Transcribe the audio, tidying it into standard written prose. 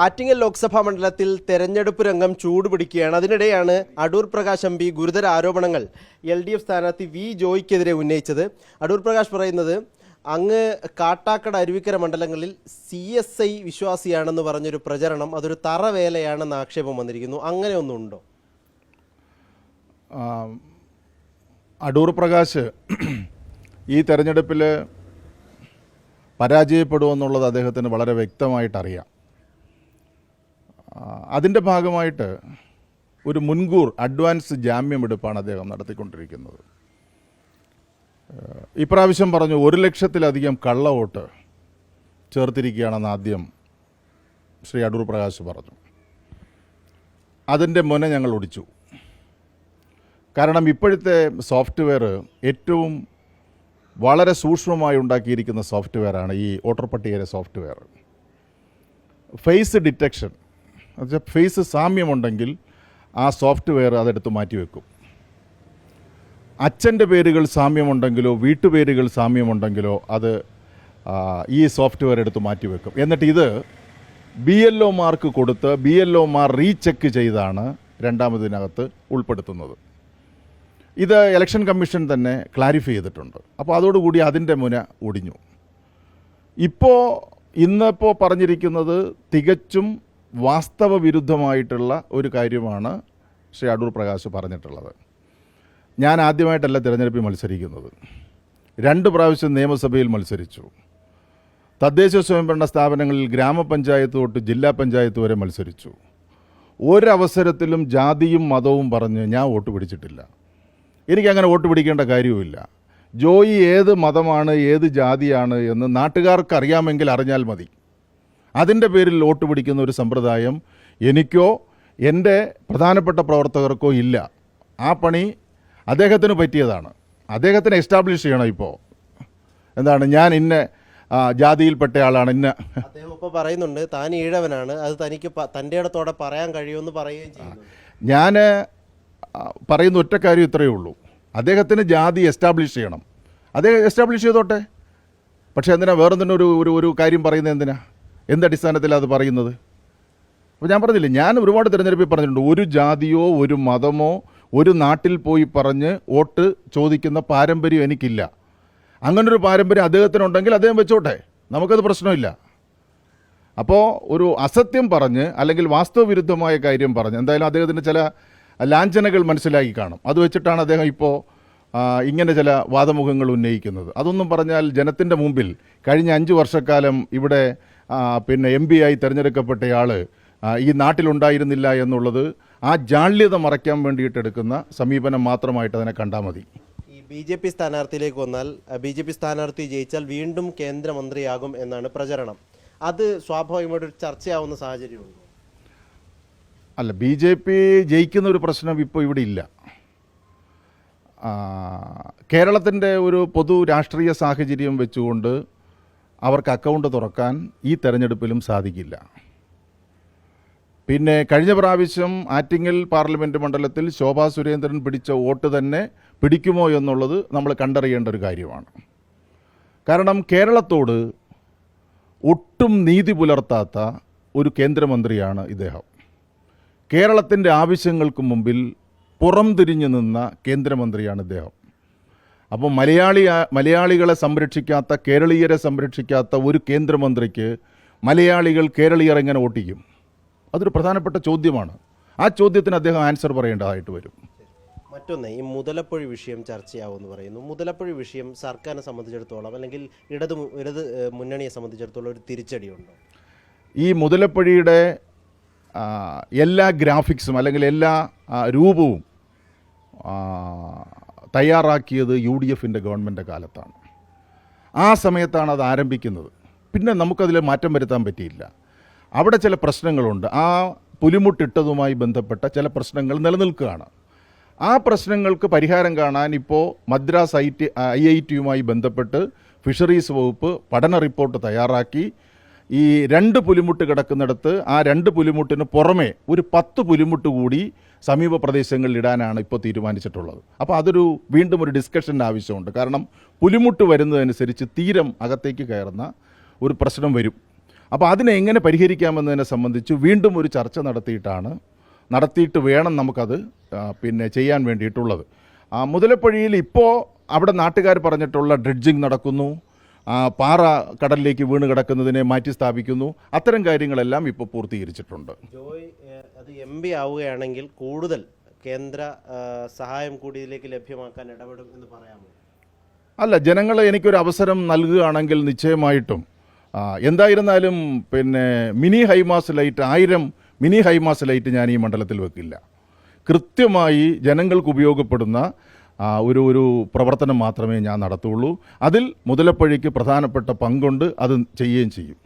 ആറ്റിങ്ങൽ ലോക്സഭാ മണ്ഡലത്തിൽ തെരഞ്ഞെടുപ്പ് രംഗം ചൂടുപിടിക്കുകയാണ്. അതിനിടെയാണ് അടൂർ പ്രകാശ് എം പി ഗുരുതര ആരോപണങ്ങൾ LDF സ്ഥാനാർത്ഥി വി ജോയ്ക്കെതിരെ ഉന്നയിച്ചത്. അടൂർ പ്രകാശ് പറയുന്നത് അങ്ങ് കാട്ടാക്കട അരുവിക്കര മണ്ഡലങ്ങളിൽ CSI വിശ്വാസിയാണെന്ന് പറഞ്ഞൊരു പ്രചരണം അതൊരു തറവേലയാണെന്ന് ആക്ഷേപം വന്നിരിക്കുന്നു. അങ്ങനെ ഒന്നുണ്ടോ? അടൂർ പ്രകാശ് ഈ തെരഞ്ഞെടുപ്പിൽ പരാജയപ്പെടുമെന്നുള്ളത് അദ്ദേഹത്തിന് വളരെ വ്യക്തമായിട്ടറിയാം. അതിൻ്റെ ഭാഗമായിട്ട് ഒരു മുൻകൂർ അഡ്വാൻസ് ജാമ്യമെടുപ്പാണ് അദ്ദേഹം നടത്തിക്കൊണ്ടിരിക്കുന്നത്. ഇപ്രാവശ്യം പറഞ്ഞു 1 ലക്ഷത്തിലധികം കള്ള വോട്ട് ചേർത്തിരിക്കുകയാണെന്ന് ആദ്യം ശ്രീ അടൂർ പ്രകാശ് പറഞ്ഞു. അതിൻ്റെ മുന ഞങ്ങൾ ഒടിച്ചു. കാരണം ഇപ്പോഴത്തെ സോഫ്റ്റ്വെയർ ഏറ്റവും വളരെ സൂക്ഷ്മമായി ഉണ്ടാക്കിയിരിക്കുന്ന സോഫ്റ്റ്വെയറാണ് ഈ വോട്ടർ പട്ടികയിലെ സോഫ്റ്റ്വെയർ. ഫേസ് ഡിറ്റക്ഷൻ, എന്നുവെച്ചാൽ ഫേസ് സാമ്യമുണ്ടെങ്കിൽ ആ സോഫ്റ്റ്വെയർ അതെടുത്ത് മാറ്റിവെക്കും. അച്ഛൻ്റെ പേരുകൾ സാമ്യമുണ്ടെങ്കിലോ വീട്ടുപേരുകൾ സാമ്യമുണ്ടെങ്കിലോ അത് ഈ സോഫ്റ്റ്വെയർ എടുത്ത് മാറ്റിവെക്കും. എന്നിട്ട് ഇത് BLO മാർക്ക് കൊടുത്ത് BLO മാർ റീചെക്ക് ചെയ്താണ് രണ്ടാമതിനകത്ത് ഉൾപ്പെടുത്തുന്നത്. ഇത് ഇലക്ഷൻ കമ്മീഷൻ തന്നെ ക്ലാരിഫൈ ചെയ്തിട്ടുണ്ട്. അപ്പോൾ അതോടുകൂടി അതിൻ്റെ മുന ഒടിഞ്ഞു. ഇന്നിപ്പോൾ പറഞ്ഞിരിക്കുന്നത് തികച്ചും വാസ്തവ വിരുദ്ധമായിട്ടുള്ള ഒരു കാര്യമാണ് ശ്രീ അടൂർ പ്രകാശ് പറഞ്ഞിട്ടുള്ളത്. ഞാൻ ആദ്യമായിട്ടല്ല തിരഞ്ഞെടുപ്പിൽ മത്സരിക്കുന്നത്. 2 പ്രാവശ്യം നിയമസഭയിൽ മത്സരിച്ചു. തദ്ദേശ സ്വയംഭരണ സ്ഥാപനങ്ങളിൽ ഗ്രാമപഞ്ചായത്ത് തൊട്ട് ജില്ലാ പഞ്ചായത്ത് വരെ മത്സരിച്ചു. ഒരവസരത്തിലും ജാതിയും മതവും പറഞ്ഞ് ഞാൻ വോട്ട് പിടിച്ചിട്ടില്ല. എനിക്കങ്ങനെ വോട്ട് പിടിക്കേണ്ട കാര്യവുമില്ല. ജോയി ഏത് മതമാണ് ഏത് ജാതിയാണ് എന്ന് നാട്ടുകാർക്ക് അറിയാമെങ്കിൽ അറിഞ്ഞാൽ മതി. അതിൻ്റെ പേരിൽ വോട്ട് പിടിക്കുന്ന ഒരു സമ്പ്രദായം എനിക്കോ എൻ്റെ പ്രധാനപ്പെട്ട പ്രവർത്തകർക്കോ ഇല്ല. ആ പണി അദ്ദേഹത്തിന് പറ്റിയതാണ്. അദ്ദേഹത്തിന് എസ്റ്റാബ്ലിഷ് ചെയ്യണം. ഇപ്പോൾ എന്താണ്, ഞാൻ ഇന്ന ജാതിയിൽപ്പെട്ട ആളാണ്, ഇന്ന. അദ്ദേഹം ഇപ്പോൾ പറയുന്നുണ്ട് താൻ ഈഴവനാണ്, അത് തനിക്ക് തൻ്റെ ഇടത്തോടെ പറയാൻ കഴിയുമെന്ന് പറയുകയും ചെയ്യുന്നു. ഞാൻ പറയുന്ന ഒറ്റ കാര്യം ഇത്രയേ ഉള്ളൂ, അദ്ദേഹത്തിന് ജാതി എസ്റ്റാബ്ലിഷ് ചെയ്യണം. അദ്ദേഹം എസ്റ്റാബ്ലിഷ് ചെയ്തോട്ടെ. പക്ഷേ എന്തിനാ വേറെന്തിനും ഒരു കാര്യം പറയുന്നത്? എന്തിനാ, എന്തടിസ്ഥാനത്തിലാണ് അത് പറയുന്നത്? അപ്പോൾ ഞാൻ പറഞ്ഞില്ലേ, ഞാൻ ഒരുപാട് തിരഞ്ഞെടുപ്പിൽ പറഞ്ഞിട്ടുണ്ട്, ഒരു ജാതിയോ ഒരു മതമോ ഒരു നാട്ടിൽ പോയി പറഞ്ഞ് വോട്ട് ചോദിക്കുന്ന പാരമ്പര്യം എനിക്കില്ല. അങ്ങനൊരു പാരമ്പര്യം അദ്ദേഹത്തിനുണ്ടെങ്കിൽ അദ്ദേഹം വെച്ചോട്ടെ, നമുക്കത് പ്രശ്നമില്ല. അപ്പോൾ ഒരു അസത്യം പറഞ്ഞ് അല്ലെങ്കിൽ വാസ്തവവിരുദ്ധമായ കാര്യം പറഞ്ഞ് എന്തായാലും അദ്ദേഹത്തിന് ചില ലാഞ്ചനകൾ മനസ്സിലാക്കി കാണും. അത് വെച്ചിട്ടാണ് അദ്ദേഹം ഇപ്പോൾ ഇങ്ങനെ ചില വാദമുഖങ്ങൾ ഉന്നയിക്കുന്നത്. അതൊന്നും പറഞ്ഞാൽ ജനത്തിൻ്റെ മുമ്പിൽ കഴിഞ്ഞ 5 വർഷക്കാലം ഇവിടെ MP ആയി തിരഞ്ഞെടുക്കപ്പെട്ടയാൾ ഈ നാട്ടിലുണ്ടായിരുന്നില്ല എന്നുള്ളത് ആ ജാള്യത മറയ്ക്കാൻ വേണ്ടിയിട്ട് എടുക്കുന്ന സമീപനം മാത്രമായിട്ട് അതിനെ കണ്ടാൽ മതി. ഈ BJP സ്ഥാനാർത്ഥിയിലേക്ക് വന്നാൽ BJP സ്ഥാനാർത്ഥി ജയിച്ചാൽ വീണ്ടും കേന്ദ്രമന്ത്രിയാകും എന്നാണ് പ്രചരണം. അത് സ്വാഭാവികമായിട്ടൊരു ചർച്ചയാവുന്ന സാഹചര്യമുണ്ട്. അല്ല, BJP ജയിക്കുന്ന ഒരു പ്രശ്നം ഇപ്പോൾ ഇവിടെ ഇല്ല. കേരളത്തിൻ്റെ ഒരു പൊതു രാഷ്ട്രീയ സാഹചര്യം വെച്ചുകൊണ്ട് അവർക്ക് അക്കൗണ്ട് തുറക്കാൻ ഈ തെരഞ്ഞെടുപ്പിലും സാധിക്കില്ല. പിന്നെ കഴിഞ്ഞ പ്രാവശ്യം ആറ്റിങ്ങൽ പാർലമെൻറ്റ് മണ്ഡലത്തിൽ ശോഭാ സുരേന്ദ്രൻ പിടിച്ച വോട്ട് തന്നെ പിടിക്കുമോ എന്നുള്ളത് നമ്മൾ കണ്ടറിയേണ്ട ഒരു കാര്യമാണ്. കാരണം കേരളത്തോട് ഒട്ടും നീതി പുലർത്താത്ത ഒരു കേന്ദ്രമന്ത്രിയാണ് ഇദ്ദേഹം. കേരളത്തിൻ്റെ ആവശ്യങ്ങൾക്ക് മുമ്പിൽ പുറംതിരിഞ്ഞു നിന്ന കേന്ദ്രമന്ത്രിയാണ് ഇദ്ദേഹം. അപ്പോൾ മലയാളികളെ സംരക്ഷിക്കാത്ത, കേരളീയരെ സംരക്ഷിക്കാത്ത ഒരു കേന്ദ്രമന്ത്രിക്ക് മലയാളികൾ കേരളീയർ എങ്ങനെ വോട്ടിക്കും? അതൊരു പ്രധാനപ്പെട്ട ചോദ്യമാണ്. ആ ചോദ്യത്തിന് അദ്ദേഹം ആൻസർ പറയേണ്ടതായിട്ട് വരും. മറ്റൊന്ന്, ഈ മുതലപ്പൊഴി വിഷയം ചർച്ചയാവുമെന്ന് പറയുന്നു. മുതലപ്പൊഴി വിഷയം സർക്കാരിനെ സംബന്ധിച്ചിടത്തോളം അല്ലെങ്കിൽ ഇടത് മുന്നണിയെ സംബന്ധിച്ചിടത്തോളം ഒരു തിരിച്ചടിയുണ്ടോ? ഈ മുതലപ്പൊഴിയുടെ എല്ലാ ഗ്രാഫിക്സും അല്ലെങ്കിൽ എല്ലാ രൂപവും തയ്യാറാക്കിയത് UDFൻ്റെ ഗവൺമെൻറ് കാലത്താണ്. ആ സമയത്താണ് അത് ആരംഭിക്കുന്നത്. പിന്നെ നമുക്കതിൽ മാറ്റം വരുത്താൻ പറ്റിയില്ല. അവിടെ ചില പ്രശ്നങ്ങളുണ്ട്. ആ പുലിമുട്ടിട്ടതുമായി ബന്ധപ്പെട്ട ചില പ്രശ്നങ്ങൾ നിലനിൽക്കുകയാണ്. ആ പ്രശ്നങ്ങൾക്ക് പരിഹാരം കാണാൻ ഇപ്പോൾ മദ്രാസ് IIT ബന്ധപ്പെട്ട് ഫിഷറീസ് വകുപ്പ് പഠന റിപ്പോർട്ട് തയ്യാറാക്കി ഈ 2 പുലിമുട്ട് കിടക്കുന്നിടത്ത് ആ 2 പുലിമുട്ടിന് പുറമെ ഒരു 10 പുലിമുട്ട് കൂടി സമീപ പ്രദേശങ്ങളിൽ ഇടാനാണ് ഇപ്പോൾ തീരുമാനിച്ചിട്ടുള്ളത്. അപ്പോൾ അതൊരു വീണ്ടും ഒരു ഡിസ്കഷൻ്റെ ആവശ്യമുണ്ട്. കാരണം പുലിമുട്ട് വരുന്നതനുസരിച്ച് തീരം അകത്തേക്ക് കയറുന്ന ഒരു പ്രശ്നം വരും. അപ്പോൾ അതിനെ എങ്ങനെ പരിഹരിക്കാമെന്നതിനെ സംബന്ധിച്ച് വീണ്ടും ഒരു ചർച്ച നടത്തിയിട്ട് വേണം നമുക്കത് പിന്നെ ചെയ്യാൻ വേണ്ടിയിട്ടുള്ളത്. മുതലപ്പുഴയിൽ ഇപ്പോൾ അവിടെ നാട്ടുകാർ പറഞ്ഞിട്ടുള്ള ഡ്രെഡ്ജിങ് നടക്കുന്നു, പാറ കടലിലേക്ക് വീണ് കിടക്കുന്നതിനെ മാറ്റി സ്ഥാപിക്കുന്നു, അത്തരം കാര്യങ്ങളെല്ലാം ഇപ്പോൾ പൂർത്തീകരിച്ചിട്ടുണ്ട്. ജോയ് അത് MP ആവുകയാണെങ്കിൽ കൂടുതൽ കേന്ദ്ര സഹായം കൂടി ഇതിലേക്ക് ലഭ്യമാക്കാൻ ഇടപെടും എന്ന് പറയാമോ? അല്ല, ജനങ്ങൾ എനിക്കൊരു അവസരം നൽകുകയാണെങ്കിൽ നിശ്ചയമായിട്ടും എന്തായിരുന്നാലും പിന്നെ 1000 മിനി ഹൈമാസ് ലൈറ്റ് ഞാൻ ഈ മണ്ഡലത്തിൽ വെക്കില്ല. കൃത്യമായി ജനങ്ങൾക്ക് ഉപയോഗപ്പെടുന്ന ഒരു പ്രവർത്തനം മാത്രമേ ഞാൻ നടത്തുള്ളൂ. അതിൽ മുതലപ്പുഴയ്ക്ക് പ്രധാനപ്പെട്ട പങ്കുണ്ട്, അത് ചെയ്യുകയും ചെയ്യും.